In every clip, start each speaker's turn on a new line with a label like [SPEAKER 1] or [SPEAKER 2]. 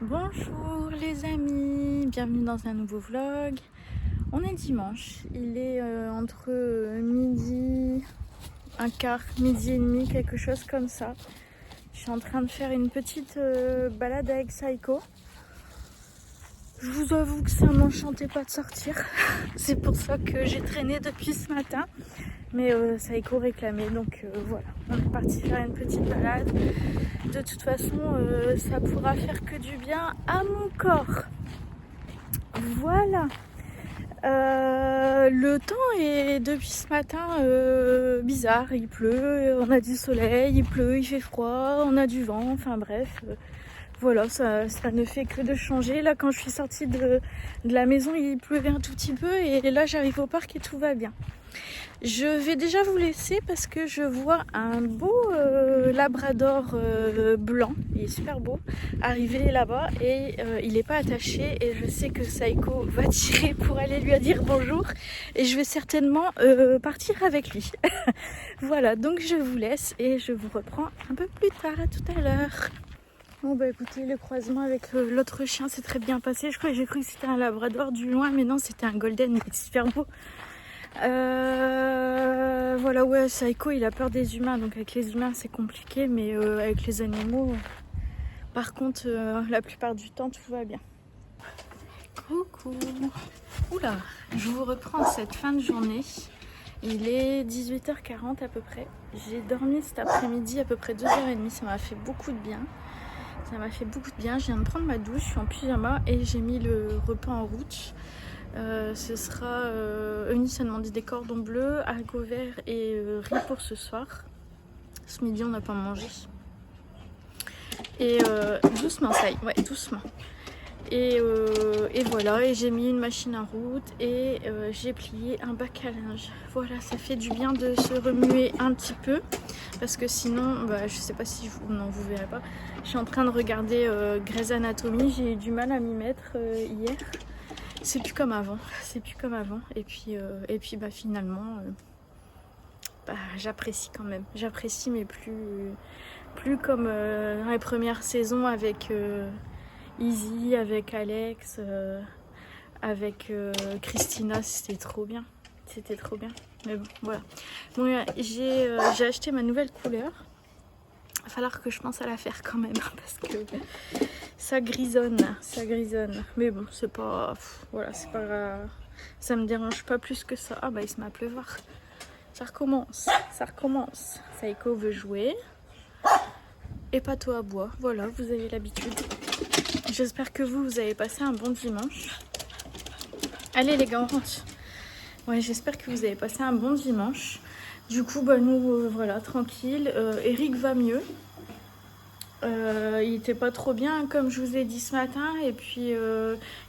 [SPEAKER 1] Bonjour les amis, bienvenue dans un nouveau vlog. On est dimanche, il est entre midi, un quart, midi et demi, quelque chose comme ça. Je suis en train de faire une petite balade avec Saïko. Je vous avoue que ça m'enchantait pas de sortir. C'est pour ça que j'ai traîné depuis ce matin. Mais Saïko réclamait, donc voilà, on est parti faire une petite balade. De toute façon, ça pourra faire que du bien à mon corps. Voilà. Le temps est depuis ce matin bizarre. Il pleut, on a du soleil, il pleut, il fait froid, on a du vent, enfin bref. Voilà, ça ne fait que de changer. Là, quand je suis sortie de la maison, il pleuvait un tout petit peu et là, j'arrive au parc et tout va bien. Je vais déjà vous laisser parce que je vois un beau labrador blanc, il est super beau, arriver là-bas et il n'est pas attaché et je sais que Saïko va tirer pour aller lui dire bonjour et je vais certainement partir avec lui. Voilà, donc je vous laisse et je vous reprends un peu plus tard, à tout à l'heure. Bon bah écoutez, le croisement avec l'autre chien s'est très bien passé. J'ai cru que c'était un labrador du loin, mais non, c'était un golden, il est super beau. Voilà, ouais, Saïko il a peur des humains, donc avec les humains c'est compliqué, mais avec les animaux, par contre, la plupart du temps tout va bien. Coucou. Oula, je vous reprends cette fin de journée. Il est 18h40 à peu près. J'ai dormi cet après-midi à peu près 2h30, ça m'a fait beaucoup de bien. Ça m'a fait beaucoup de bien. Je viens de prendre ma douche, je suis en pyjama et j'ai mis le repas en route. Ce sera Eunice a demandé des cordons bleus, haricots verts et riz pour ce soir. Ce midi on n'a pas mangé. Et doucement ça y est, ouais doucement. Et voilà, et j'ai mis une machine à route et j'ai plié un bac à linge. Voilà, ça fait du bien de se remuer un petit peu parce que sinon, bah, je sais pas si vous, non, vous verrez pas. Je suis en train de regarder Grey's Anatomy, j'ai eu du mal à m'y mettre hier. C'est plus comme avant, c'est plus comme avant. Et puis bah, finalement, bah, j'apprécie quand même. J'apprécie, mais plus comme dans les premières saisons avec Izzy, avec Alex, avec Christina. C'était trop bien. C'était trop bien. Mais bon, voilà. Bon, j'ai acheté ma nouvelle couleur. Il va falloir que je pense à la faire quand même parce que ça grisonne, ça grisonne. Mais bon, c'est pas, voilà, c'est pas grave. Ça me dérange pas plus que ça. Ah bah il se met à pleuvoir. Ça recommence, ça recommence. Saïko veut jouer. Et pâteau à bois. Voilà, vous avez l'habitude. J'espère que vous avez passé un bon dimanche. Allez les gars, on rentre. Ouais, j'espère que vous avez passé un bon dimanche. Du coup, bah nous, voilà, tranquille. Eric va mieux. Il était pas trop bien, comme je vous ai dit ce matin. Et puis,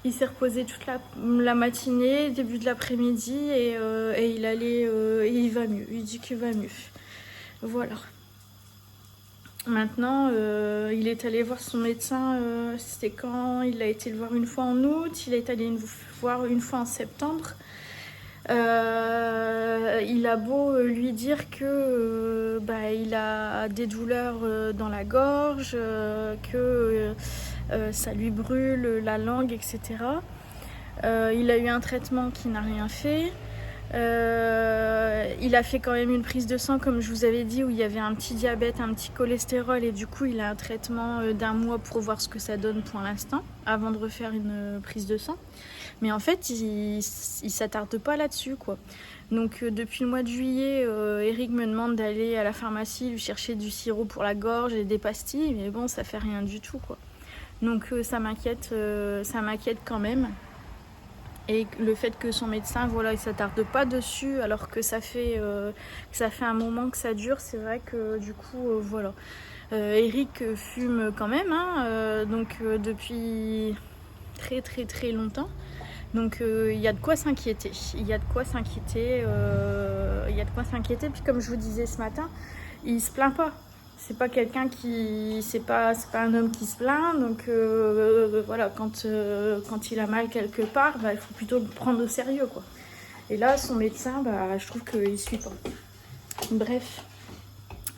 [SPEAKER 1] il s'est reposé toute la matinée, début de l'après-midi. Et il allait, et il va mieux. Il dit qu'il va mieux. Voilà. Maintenant, il est allé voir son médecin, c'était quand? Il a été le voir une fois en août, il est allé le voir une fois en septembre. Il a beau lui dire que bah, il a des douleurs dans la gorge, que ça lui brûle la langue, etc. Il a eu un traitement qui n'a rien fait. Il a fait quand même une prise de sang, comme je vous avais dit, où il y avait un petit diabète, un petit cholestérol, et du coup il a un traitement d'1 mois pour voir ce que ça donne pour l'instant, avant de refaire une prise de sang. Mais en fait, il s'attarde pas là-dessus, quoi. Donc depuis le mois de juillet, Eric me demande d'aller à la pharmacie lui chercher du sirop pour la gorge et des pastilles, mais bon, ça fait rien du tout, quoi. Donc ça m'inquiète quand même. Et le fait que son médecin, voilà, il s'attarde pas dessus, alors que ça fait un moment que ça dure, c'est vrai que du coup, voilà. Eric fume quand même, hein, donc depuis très très très longtemps. Donc il y a de quoi s'inquiéter. Il y a de quoi s'inquiéter. Puis comme je vous disais ce matin, il se plaint pas. C'est pas quelqu'un qui, c'est pas un homme qui se plaint. Donc voilà, quand il a mal quelque part, bah, il faut plutôt le prendre au sérieux, quoi. Et là, son médecin, bah, je trouve qu'il suit pas. Bref,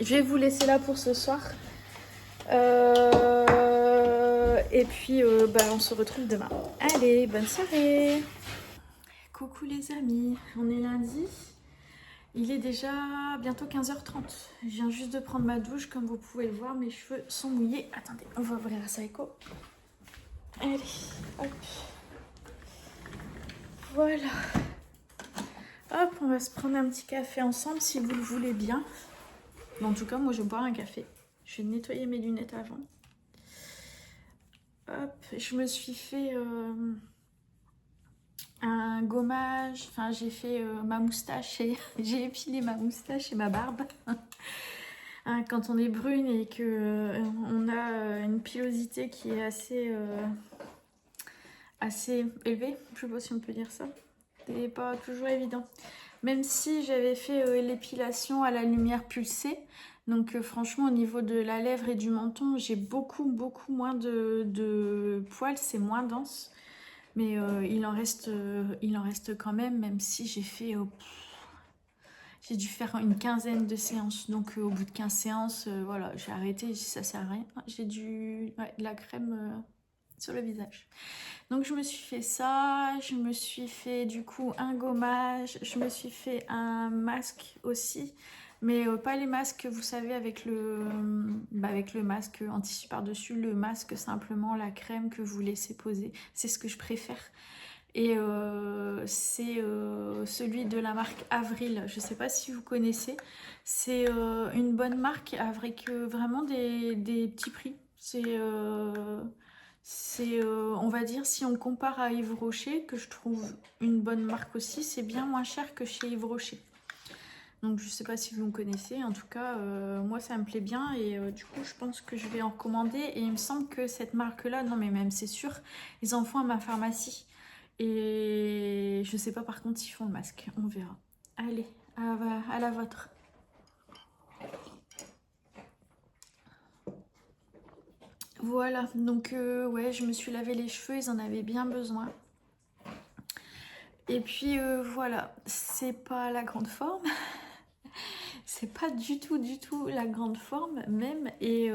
[SPEAKER 1] je vais vous laisser là pour ce soir. On se retrouve demain. Allez, bonne soirée. Coucou les amis, on est lundi. Il est déjà bientôt 15h30. Je viens juste de prendre ma douche, comme vous pouvez le voir, mes cheveux sont mouillés. Attendez, on va ouvrir la Saïko. Allez, hop. Voilà. Hop, on va se prendre un petit café ensemble si vous le voulez bien. En tout cas, moi je vais boire un café. Je vais nettoyer mes lunettes avant. Hop, je me suis fait un gommage. Enfin, j'ai fait ma moustache et j'ai épilé ma moustache et ma barbe. Hein, quand on est brune et que on a une pilosité qui est assez élevée, je sais pas si on peut dire ça. C'est pas toujours évident. Même si j'avais fait l'épilation à la lumière pulsée, donc franchement au niveau de la lèvre et du menton, j'ai beaucoup moins de poils, c'est moins dense. Mais il en reste quand même si j'ai fait... j'ai dû faire une quinzaine de séances. Donc au bout de 15 séances, voilà, j'ai arrêté, ça sert à rien. J'ai de la crème sur le visage. Donc je me suis fait ça, je me suis fait du coup un gommage, je me suis fait un masque aussi, mais pas les masques, vous savez, avec le masque en tissu par-dessus, le masque simplement, la crème que vous laissez poser, c'est ce que je préfère. Et c'est celui de la marque Avril, je ne sais pas si vous connaissez, c'est une bonne marque avec vraiment des petits prix. On va dire, si on compare à Yves Rocher, que je trouve une bonne marque aussi, c'est bien moins cher que chez Yves Rocher. Donc je sais pas si vous me connaissez, en tout cas moi ça me plaît bien et du coup je pense que je vais en commander. Et il me semble que cette marque là, non mais même c'est sûr, ils en font à ma pharmacie. Et je sais pas par contre s'ils font le masque, on verra. Allez, à la vôtre. Voilà, donc ouais, je me suis lavé les cheveux, ils en avaient bien besoin. Et puis voilà, c'est pas la grande forme. C'est pas du tout la grande forme même. Et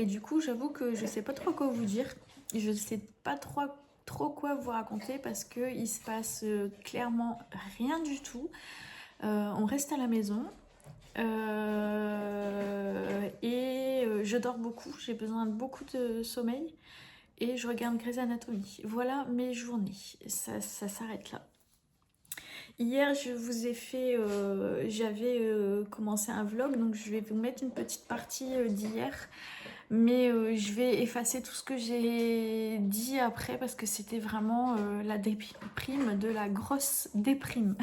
[SPEAKER 1] du coup, j'avoue que je sais pas trop quoi vous dire. Je sais pas trop quoi vous raconter parce que il se passe clairement rien du tout. On reste à la maison. Je dors beaucoup, j'ai besoin de beaucoup de sommeil et je regarde Grey's Anatomy. Voilà mes journées, ça s'arrête là. Hier je vous ai fait, j'avais commencé un vlog, donc je vais vous mettre une petite partie d'hier, mais je vais effacer tout ce que j'ai dit après parce que c'était vraiment la déprime de la grosse déprime.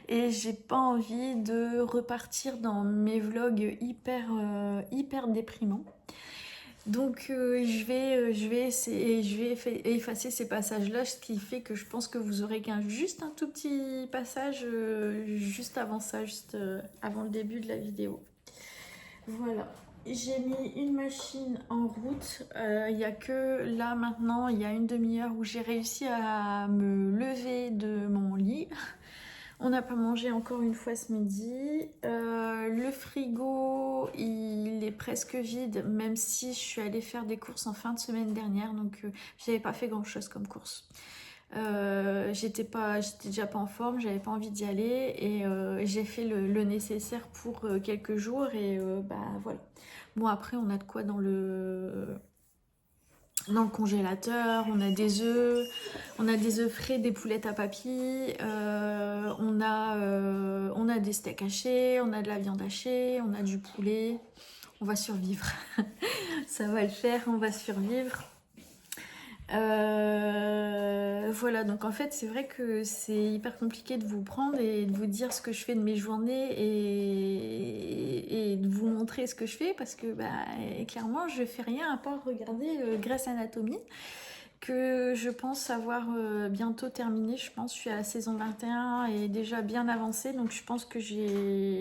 [SPEAKER 1] Et j'ai pas envie de repartir dans mes vlogs hyper déprimants. Donc je vais essayer, effacer ces passages-là, ce qui fait que je pense que vous aurez juste un tout petit passage juste avant ça, avant le début de la vidéo. Voilà. J'ai mis une machine en route. Il n'y a que là maintenant, il y a une demi-heure où j'ai réussi à me lever de mon lit. On n'a pas mangé encore une fois ce midi. Le frigo, il est presque vide, même si je suis allée faire des courses en fin de semaine dernière, donc j'avais pas fait grand chose comme course. J'étais déjà pas en forme, j'avais pas envie d'y aller et j'ai fait le nécessaire pour quelques jours et voilà. Bon, après on a de quoi dans le congélateur, on a des œufs frais, des poulettes à papy, on a des steaks hachés, on a de la viande hachée, on a du poulet. On va survivre. Ça va le faire, on va survivre. Voilà, donc en fait c'est vrai que c'est hyper compliqué de vous prendre et de vous dire ce que je fais de mes journées et de vous montrer ce que je fais parce que clairement je fais rien à part regarder Grey's Anatomy que je pense avoir bientôt terminé. Je pense que je suis à la saison 21 et déjà bien avancée, donc je pense que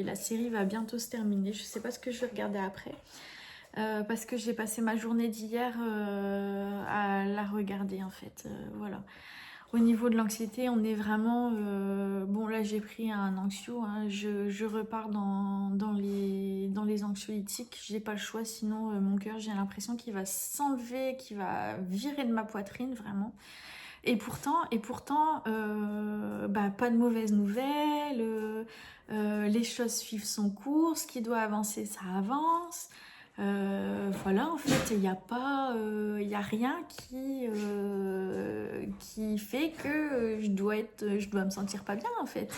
[SPEAKER 1] la série va bientôt se terminer. Je sais pas ce que je vais regarder après. Parce que j'ai passé ma journée d'hier à la regarder en fait, voilà. Au niveau de l'anxiété, on est vraiment... bon, là, j'ai pris un anxio. Hein, je repars dans les anxiolytiques. J'ai pas le choix, sinon mon cœur, j'ai l'impression qu'il va s'enlever, qu'il va virer de ma poitrine, vraiment. Et pourtant bah, pas de mauvaises nouvelles. Les choses suivent son cours. Ce qui doit avancer, ça avance. Voilà, en fait, il n'y a pas, il y a rien qui fait que je dois me sentir pas bien, en fait.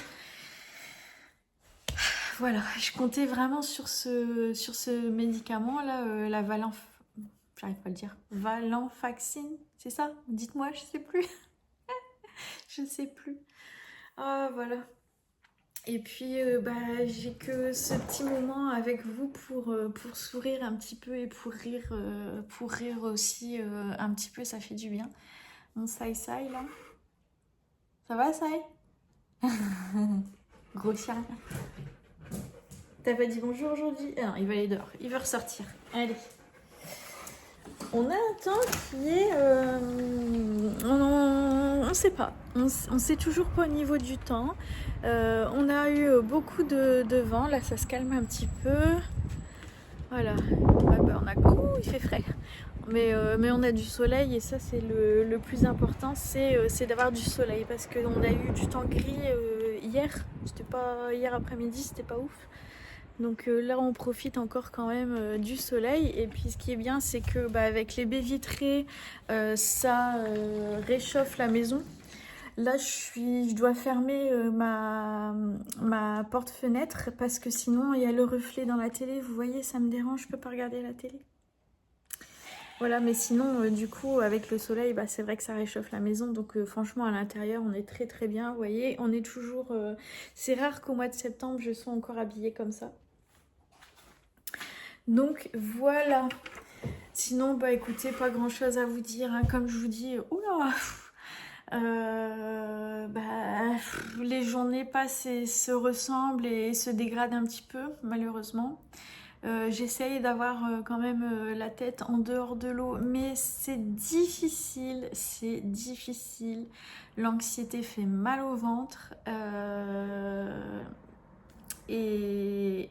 [SPEAKER 1] Voilà, je comptais vraiment sur ce médicament là, la j'arrive pas à le dire, Valenfaxine, c'est ça? Dites-moi, je sais plus, je sais plus. Ah voilà. Et puis, bah, j'ai que ce petit moment avec vous pour sourire un petit peu et pour rire aussi un petit peu, ça fait du bien. Mon Sai là. Ça va, Sai? Gros chien. T'as pas dit bonjour aujourd'hui? Ah non, il va aller dehors, il veut ressortir. Allez. On a un temps qui est... on sait pas. On sait toujours pas au niveau du temps. On a eu beaucoup de vent. Là, ça se calme un petit peu. Voilà. Ouais, bah, ouh, il fait frais. Mais on a du soleil et ça, c'est le plus important. C'est d'avoir du soleil parce qu'on a eu du temps gris hier. Hier après-midi, c'était pas ouf. Donc là on profite encore quand même du soleil et puis ce qui est bien c'est que bah, avec les baies vitrées ça réchauffe la maison. Là je dois fermer ma porte-fenêtre parce que sinon il y a le reflet dans la télé, vous voyez ça me dérange, je peux pas regarder la télé. Voilà, mais sinon du coup avec le soleil bah, c'est vrai que ça réchauffe la maison donc franchement à l'intérieur on est très très bien, vous voyez, on est toujours... c'est rare qu'au mois de septembre je sois encore habillée comme ça. Donc voilà. Sinon, bah écoutez, pas grand chose à vous dire. Hein. Comme je vous dis, oula, bah, les journées passent et se ressemblent et se dégradent un petit peu, malheureusement. J'essaye d'avoir quand même la tête en dehors de l'eau, mais c'est difficile, c'est difficile. L'anxiété fait mal au ventre. Et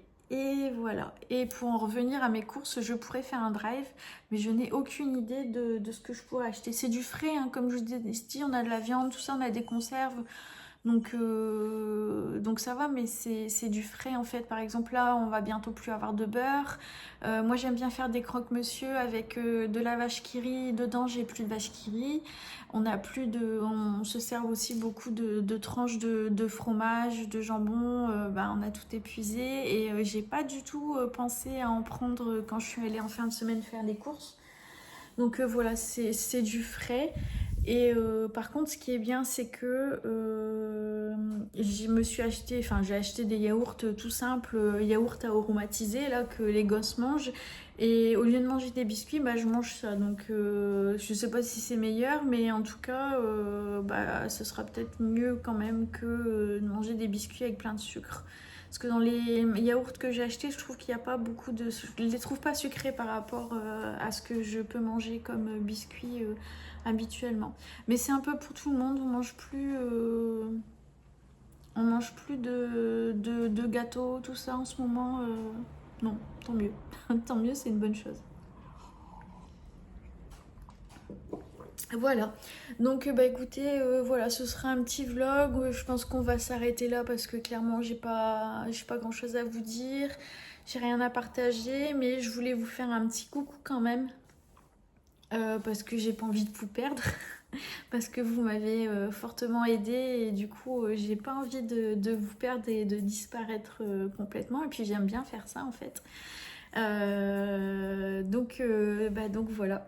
[SPEAKER 1] voilà. Et pour en revenir à mes courses, je pourrais faire un drive, mais je n'ai aucune idée de ce que je pourrais acheter. C'est du frais, hein, comme je vous ai dit, on a de la viande, tout ça, on a des conserves. Donc ça va, mais c'est du frais en fait. Par exemple, là, on va bientôt plus avoir de beurre. Moi, j'aime bien faire des croque-monsieur avec de la vache qui rit. Dedans, j'ai plus de vache qui rit. On se sert aussi beaucoup de tranches de fromage, de jambon. Bah, on a tout épuisé et j'ai pas du tout pensé à en prendre quand je suis allée en fin de semaine faire des courses. Donc voilà, c'est du frais. Et par contre, ce qui est bien, c'est que j'ai acheté des yaourts tout simples, yaourts aromatisés là que les gosses mangent. Et au lieu de manger des biscuits, bah, je mange ça. Donc je sais pas si c'est meilleur, mais en tout cas, bah, ce sera peut-être mieux quand même que de manger des biscuits avec plein de sucre. Parce que dans les yaourts que j'ai achetés, je trouve qu'il n'y a pas beaucoup de... Je les trouve pas sucrés par rapport à ce que je peux manger comme biscuits habituellement. Mais c'est un peu pour tout le monde, on mange plus de gâteaux, tout ça en ce moment. Non, tant mieux. Tant mieux, c'est une bonne chose. Voilà, donc bah écoutez, voilà, ce sera un petit vlog. Je pense qu'on va s'arrêter là parce que clairement j'ai pas grand chose à vous dire, j'ai rien à partager, mais je voulais vous faire un petit coucou quand même parce que j'ai pas envie de vous perdre. Parce que vous m'avez fortement aidé et du coup j'ai pas envie de vous perdre et de disparaître complètement, et puis j'aime bien faire ça en fait. Donc voilà.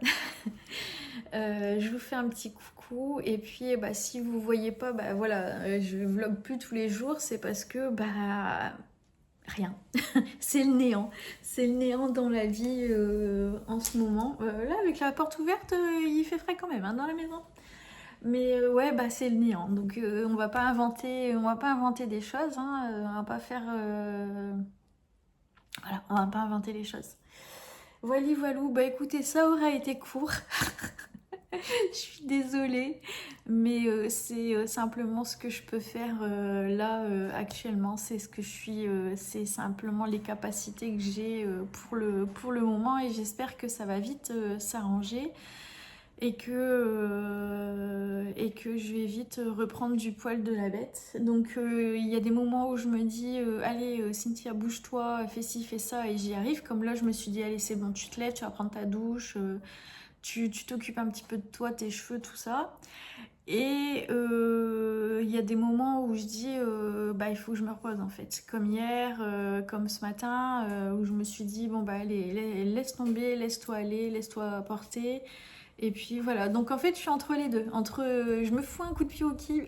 [SPEAKER 1] Je vous fais un petit coucou et puis bah, si vous voyez pas, bah voilà, je vlog plus tous les jours, c'est parce que bah rien, c'est le néant dans la vie en ce moment. Là avec la porte ouverte, il fait frais quand même hein, dans la maison. Mais ouais, bah c'est le néant. Donc on va pas inventer des choses. Hein, on va pas faire. Voilà, on va pas inventer les choses. Voilà, voilou. Bah écoutez, ça aura été court.
[SPEAKER 2] Je suis désolée, mais c'est simplement ce que je peux faire là actuellement. C'est ce que je suis, c'est simplement les capacités que j'ai pour le moment et j'espère que ça va vite s'arranger et que je vais vite reprendre du poil de la bête. Donc il y a des moments où je me dis allez Cynthia bouge-toi, fais ci, fais ça et j'y arrive. Comme là je me suis dit allez c'est bon tu te lèves, tu vas prendre ta douche. Tu t'occupes un petit peu de toi, tes cheveux, tout ça. Et il y a des moments où je dis, bah il faut que je me repose en fait. Comme hier, comme ce matin, où je me suis dit, bon bah allez, laisse tomber, laisse-toi aller, laisse-toi porter. Et puis voilà, donc en fait je suis entre les deux. Entre je me fous un coup de pied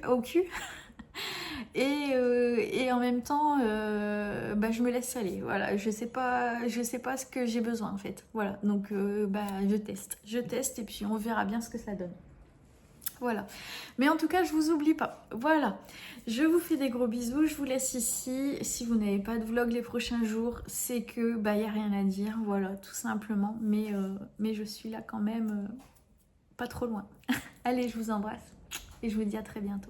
[SPEAKER 2] au cul et en même temps bah, je me laisse aller. Voilà, je sais pas ce que j'ai besoin en fait. Voilà, donc bah, je teste et puis on verra bien ce que ça donne. Voilà. Mais en tout cas, je vous oublie pas. Voilà. Je vous fais des gros bisous. Je vous laisse ici. Si vous n'avez pas de vlog les prochains jours, c'est que bah y a rien à dire. Voilà, tout simplement. Mais je suis là quand même pas trop loin. Allez, je vous embrasse et je vous dis à très bientôt.